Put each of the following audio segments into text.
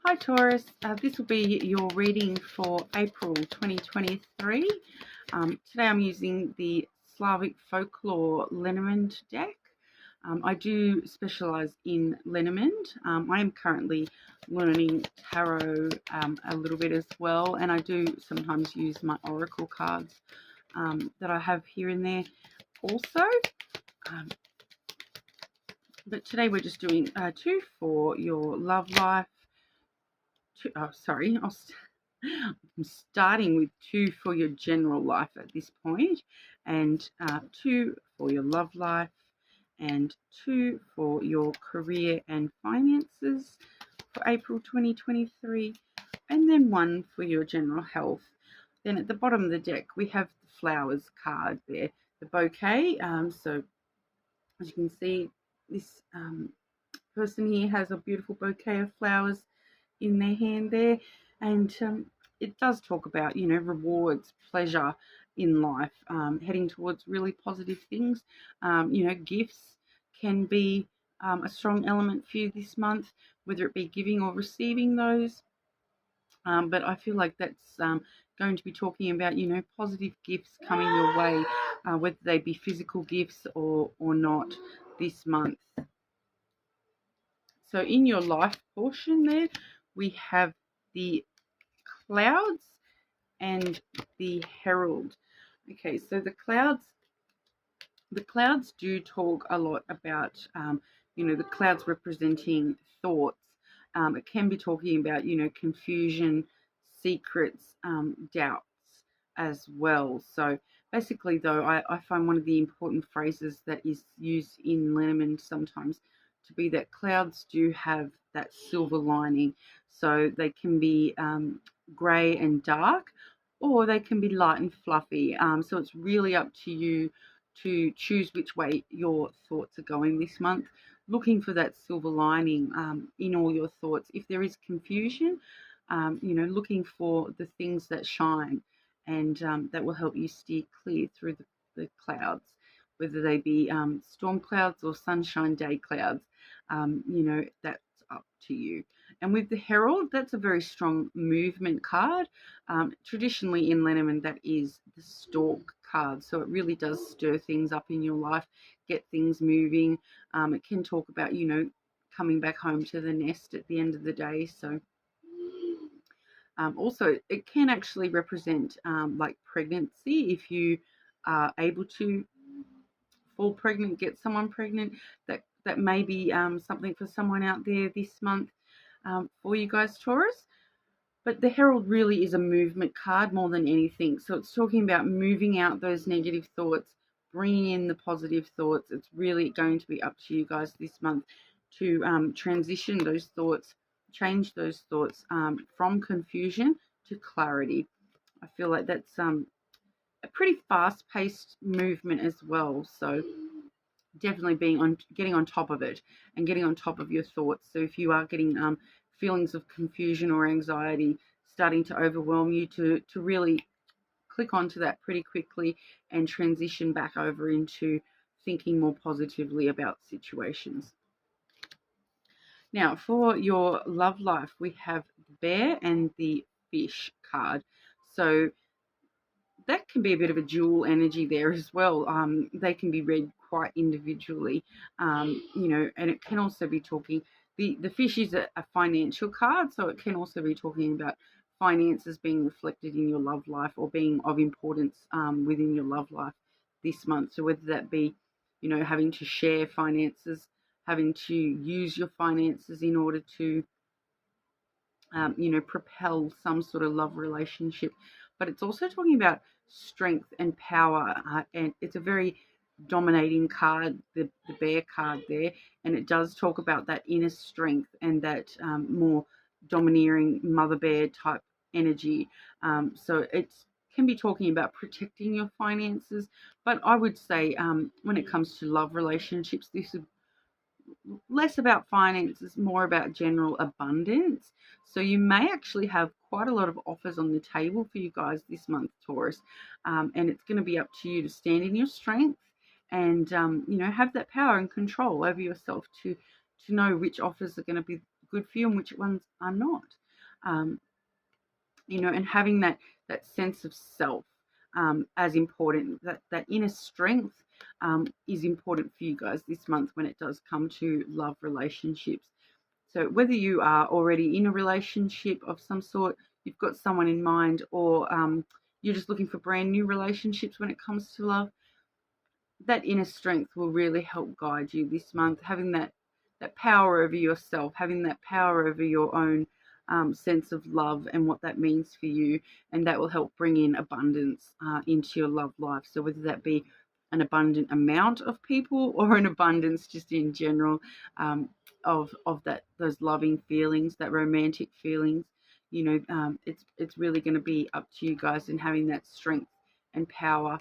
Hi Taurus, this will be your reading for April 2023. Today I'm using the Slavic Folklore Lenormand deck. I do specialise in Lenormand. I am currently learning tarot a little bit as well, and I do sometimes use my oracle cards that I have here and there also. But today we're just doing two for your love life. I'm starting with two for your general life at this point, and two for your love life, and two for your career and finances for April 2023, and then one for your general health. Then at the bottom of the deck, we have the flowers card there, the bouquet. So as you can see, this person here has a beautiful bouquet of flowers in their hand there, and it does talk about rewards, pleasure in life, heading towards really positive things. Gifts can be a strong element for you this month, whether it be giving or receiving those. But I feel like that's going to be talking about positive gifts coming your way, whether they be physical gifts or not this month. So in your life portion there, we have the clouds and the herald. Okay, so the clouds do talk a lot about the clouds representing thoughts. It can be talking about confusion, secrets, doubts as well. So basically though, I find one of the important phrases that is used in Lenormand sometimes to be that clouds do have that silver lining. So they can be grey and dark, or they can be light and fluffy. So it's really up to you to choose which way your thoughts are going this month, looking for that silver lining in all your thoughts. If there is confusion, looking for the things that shine, and that will help you steer clear through the clouds, whether they be storm clouds or sunshine day clouds. That's up to you. And with the Herald, that's a very strong movement card. Traditionally in Lenormand, that is the Stork card. So it really does stir things up in your life, get things moving. It can talk about, coming back home to the nest at the end of the day. So also, it can actually represent like pregnancy. If you are able to fall pregnant, get someone pregnant, that may be something for someone out there this month for you guys, Taurus. But the Herald really is a movement card more than anything. So it's talking about moving out those negative thoughts, bringing in the positive thoughts. It's really going to be up to you guys this month to transition those thoughts, change those thoughts from confusion to clarity. I feel like that's a pretty fast-paced movement as well. So definitely getting on top of it and getting on top of your thoughts. So if you are getting feelings of confusion or anxiety starting to overwhelm you, to really click onto that pretty quickly and transition back over into thinking more positively about situations. Now, for your love life, we have the bear and the fish card. So that can be a bit of a dual energy there as well. They can be read quite individually, and it can also be talking. The fish is a financial card, so it can also be talking about finances being reflected in your love life or being of importance within your love life this month. So whether that be, having to share finances, having to use your finances in order to propel some sort of love relationship. But it's also talking about strength and power, and it's a very dominating card, the bear card there, and it does talk about that inner strength and that more domineering mother bear type energy. So it can be talking about protecting your finances, but I would say when it comes to love relationships, this is less about finances, more about general abundance. So you may actually have quite a lot of offers on the table for you guys this month, Taurus, and it's going to be up to you to stand in your strength and have that power and control over yourself to know which offers are going to be good for you and which ones are not. You know, and having that sense of self as important, that inner strength is important for you guys this month when it does come to love relationships. So whether you are already in a relationship of some sort, you've got someone in mind, or you're just looking for brand new relationships when it comes to love, that inner strength will really help guide you this month. Having that power over yourself, having that power over your own sense of love and what that means for you, and that will help bring in abundance into your love life. So whether that be an abundant amount of people or an abundance just in general of those loving feelings, that romantic feelings, you know, it's really going to be up to you guys in having that strength and power.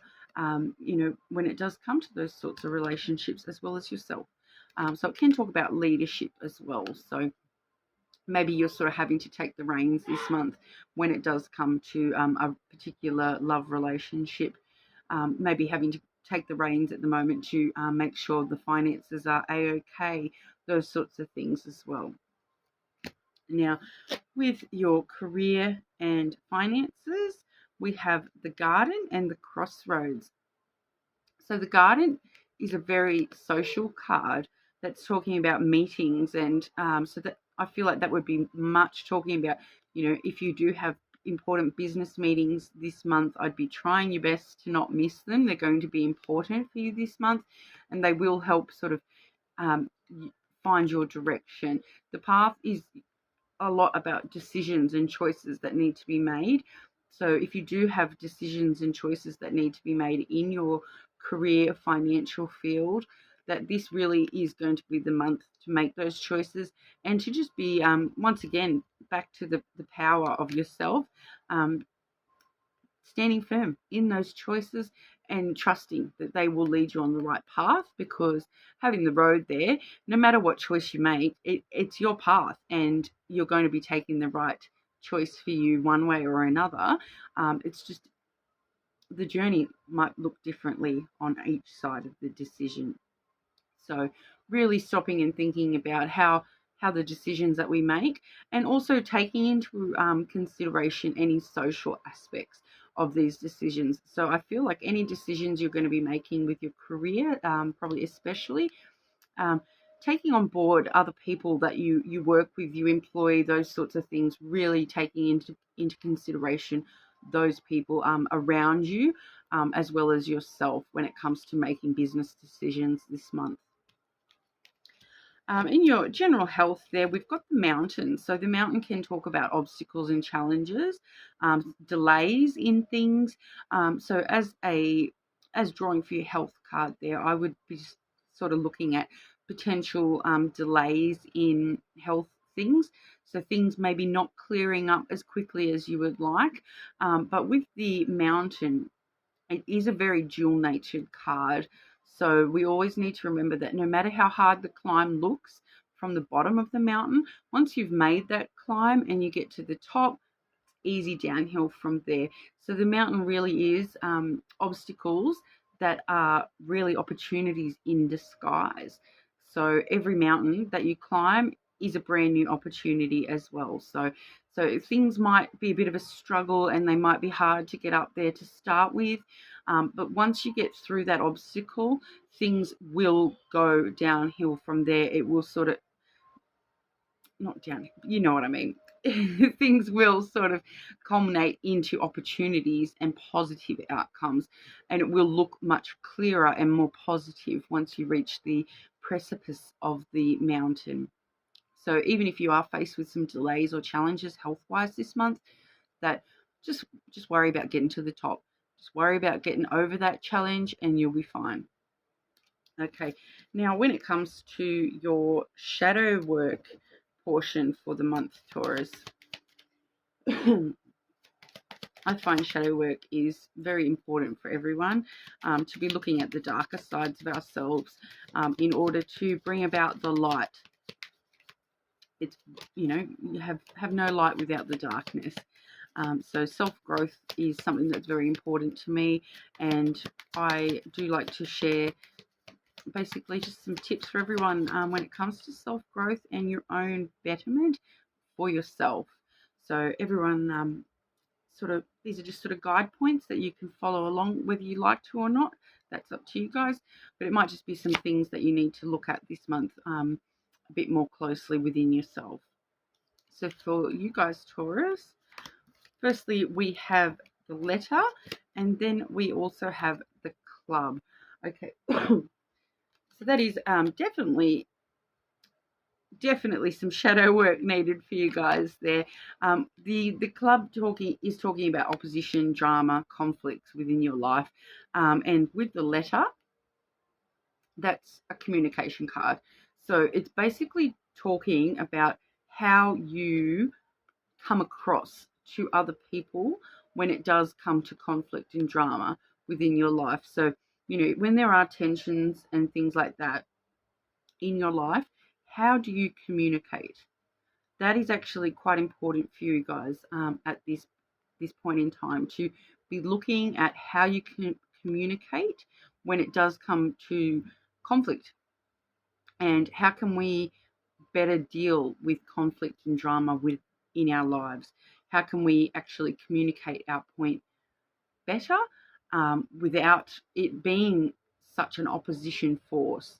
You know, when it does come to those sorts of relationships as well as yourself. So it can talk about leadership as well. So maybe you're sort of having to take the reins this month when it does come to a particular love relationship. Maybe having to take the reins at the moment to make sure the finances are a-okay, those sorts of things as well. Now, with your career and finances, we have the Garden and the Crossroads. So the Garden is a very social card that's talking about meetings, and so that I feel like that would be much talking about, you know, if you do have important business meetings this month, I'd be trying your best to not miss them. They're going to be important for you this month, and they will help sort of find your direction. The path is a lot about decisions and choices that need to be made. So if you do have decisions and choices that need to be made in your career financial field, that this really is going to be the month to make those choices and to just be once again back to the power of yourself, standing firm in those choices and trusting that they will lead you on the right path, because having the road there, no matter what choice you make, it's your path and you're going to be taking the right choice for you one way or another. It's just the journey might look differently on each side of the decision. So really stopping and thinking about how the decisions that we make, and also taking into consideration any social aspects of these decisions. So I feel like any decisions you're going to be making with your career, probably especially, taking on board other people that you work with, you employ, those sorts of things, really taking into consideration those people around you, as well as yourself when it comes to making business decisions this month. In your general health there, we've got the Mountain. So the Mountain can talk about obstacles and challenges, delays in things. So as drawing for your health card there, I would be sort of looking at potential delays in health things. So things maybe not clearing up as quickly as you would like. But with the Mountain, it is a very dual-natured card. So we always need to remember that no matter how hard the climb looks from the bottom of the mountain, once you've made that climb and you get to the top, easy downhill from there. So the mountain really is obstacles that are really opportunities in disguise. So every mountain that you climb is a brand new opportunity as well. So things might be a bit of a struggle and they might be hard to get up there to start with. But once you get through that obstacle, things will go downhill from there. It will sort of, not down, you know what I mean. Things will sort of culminate into opportunities and positive outcomes, and it will look much clearer and more positive once you reach the precipice of the mountain. So even if you are faced with some delays or challenges health-wise this month, that just worry about getting to the top. Just worry about getting over that challenge and you'll be fine. Okay, now when it comes to your shadow work portion for the month, Taurus, I find shadow work is very important for everyone, to be looking at the darker sides of ourselves in order to bring about the light. It's, you know, you have no light without the darkness. So self-growth is something that's very important to me, and I do like to share basically just some tips for everyone when it comes to self-growth and your own betterment for yourself. So everyone, sort of, these are just sort of guide points that you can follow along, whether you like to or not. That's up to you guys. But it might just be some things that you need to look at this month a bit more closely within yourself. So for you guys, Taurus, firstly, we have the letter, and then we also have the club. Okay, so that is definitely some shadow work needed for you guys there. The club is talking about opposition, drama, conflicts within your life, and with the letter, that's a communication card. So it's basically talking about how you come across to other people when it does come to conflict and drama within your life. So, when there are tensions and things like that in your life, how do you communicate? That is actually quite important for you guys at this point in time, to be looking at how you can communicate when it does come to conflict, and how can we better deal with conflict and drama in our lives. How can we actually communicate our point better without it being such an opposition force,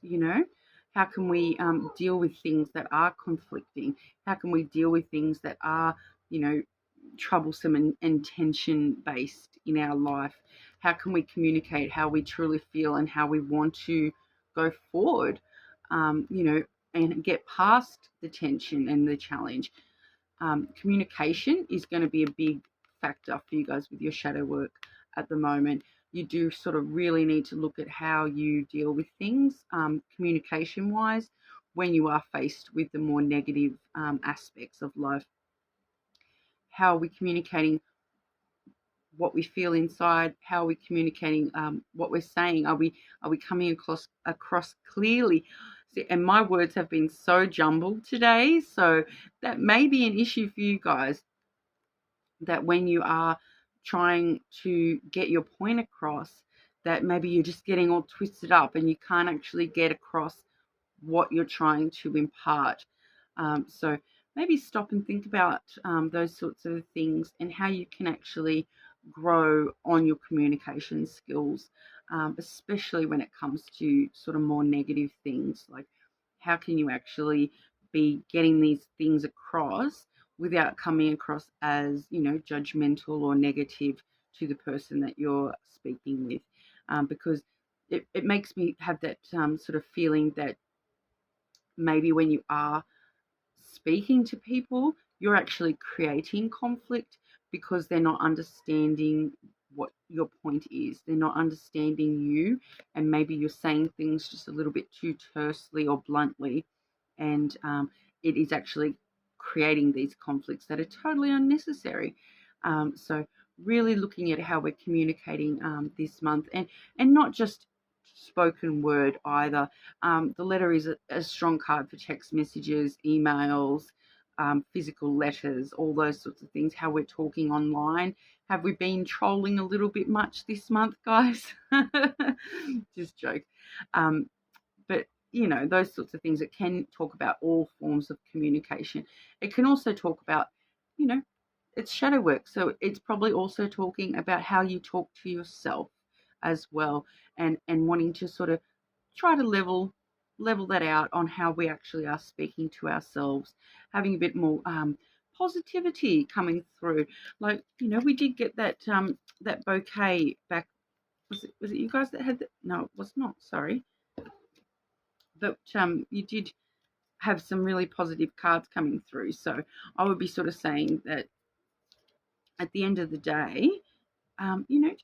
How can we deal with things that are conflicting? How can we deal with things that are, troublesome and tension based in our life? How can we communicate how we truly feel and how we want to go forward, and get past the tension and the challenge? Communication is going to be a big factor for you guys with your shadow work at the moment. You do sort of really need to look at how you deal with things communication wise when you are faced with the more negative aspects of life. How are we communicating what we feel inside? How are we communicating what we're saying? Are we coming across clearly? And my words have been so jumbled today, so that may be an issue for you guys, that when you are trying to get your point across, that maybe you're just getting all twisted up and you can't actually get across what you're trying to impart. So maybe stop and think about those sorts of things and how you can actually grow on your communication skills, especially when it comes to sort of more negative things. Like, how can you actually be getting these things across without coming across as, judgmental or negative to the person that you're speaking with? Because it makes me have that sort of feeling that maybe when you are speaking to people, you're actually creating conflict because they're not understanding what your point is. They're not understanding you, and maybe you're saying things just a little bit too tersely or bluntly, and it is actually creating these conflicts that are totally unnecessary. So really looking at how we're communicating this month, and not just spoken word either. The letter is a strong card for text messages, emails, physical letters, all those sorts of things. How we're talking online. Have we been trolling a little bit much this month, guys? Just joke. But those sorts of things. It can talk about all forms of communication. It can also talk about, it's shadow work. So it's probably also talking about how you talk to yourself as well, and wanting to sort of try to level that out on how we actually are speaking to ourselves, having a bit more positivity coming through. Like, we did get that bouquet back. Was it you guys that had that? No, it was not. Sorry. But you did have some really positive cards coming through. So I would be sort of saying that at the end of the day, just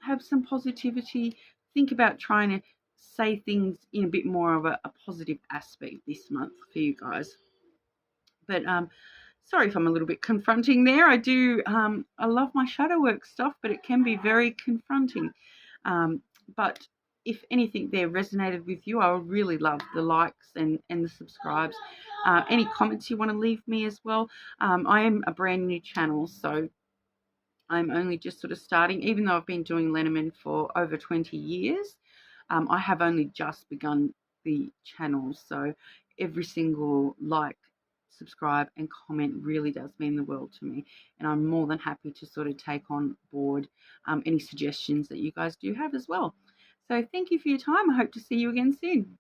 have some positivity. Think about trying to say things in a bit more of a positive aspect this month for you guys. But sorry if I'm a little bit confronting there. I love my shadow work stuff, but it can be very confronting. But if anything there resonated with you, I would really love the likes and the subscribes. Any comments you want to leave me as well. I am a brand new channel, so I'm only just sort of starting, even though I've been doing Lenormand for over 20 years. I have only just begun the channel, so every single like, subscribe and comment really does mean the world to me, and I'm more than happy to sort of take on board any suggestions that you guys do have as well. So thank you for your time. I hope to see you again soon.